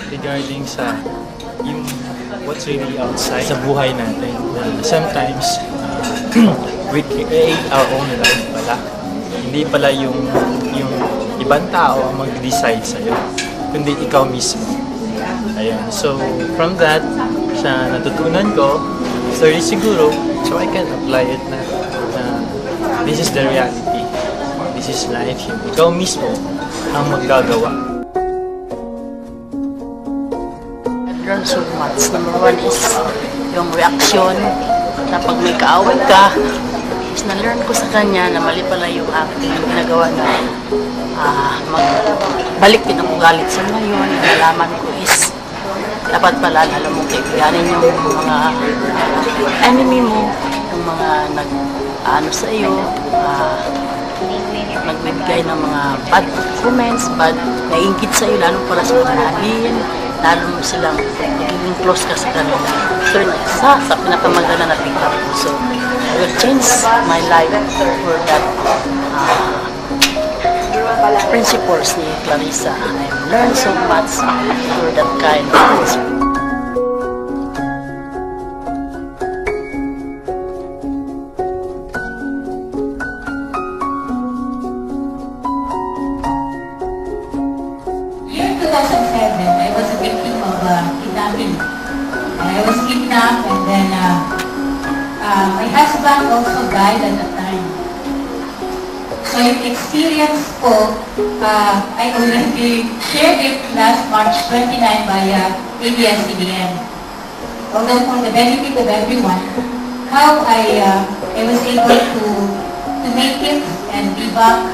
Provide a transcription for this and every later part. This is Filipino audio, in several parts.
regarding sa yung what's really outside sa buhay natin. Sometimes, we create our own life pala. Hindi pala yung ibang tao ang mag-decide sa'yo, kundi ikaw mismo. Ayun. So, from that, sa natutunan ko, slowly siguro, so I can apply it na this is the reality. This is life. Ikaw mismo ang maggagawa. Learn so much. Number one is yung reaction na pag may kaaway ka, is na-learn ko sa kanya na mali pala yung aking ginagawa na magbalik din ang ugalit sa ngayon. Nalaman ko is dapat pala alam mong kaibiganin yung mga enemy mo, yung mga nag-ano sa iyo, nagbibigay ng mga bad comments, bad naingkit sa iyo, lalo para sa panahin, lalo mo silang magiging close ka sa kanila. So, isa sa pinakamaganda na pick up ko. So, I will change my life for that principles ni Clarissa. I've learned so much for that kind of principle. Year 2007, I was a victim of kidnapping. I was kidnapped, and then my husband also died at the time. So yung experience ko, I already shared it last March 29 by ABS-CBN. Although for the benefit of everyone, how I was able to make it and give up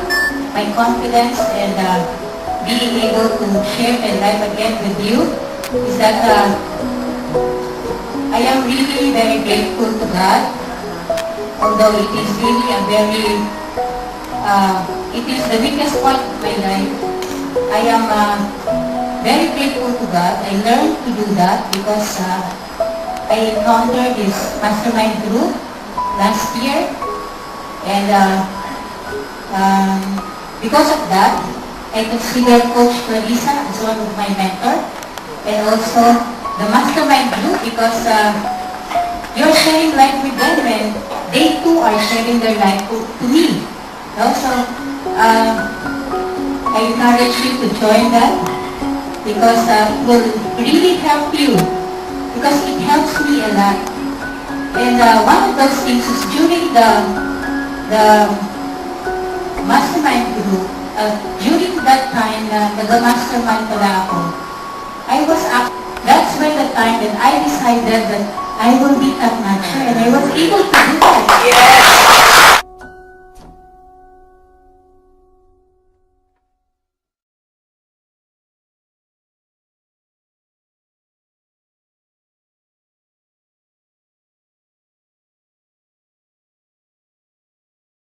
my confidence and being able to share my life again with you is that I am really very grateful to God. Although it is really a very it is the weakest point of my life, I am very grateful to God. I learned to do that because I encountered this mastermind group last year, and because of that, I consider Coach Clarissa as one of my mentor, and also the mastermind group because you're sharing life with them, and they too are sharing their life to me. Also, I encourage you to join that because it will really help you, because it helps me a lot. And one of those things is during the mastermind group, during that time na nag-mastermind pala ako, that's when the time that I decided that I will be top notcher, and I was able to do that. Yes!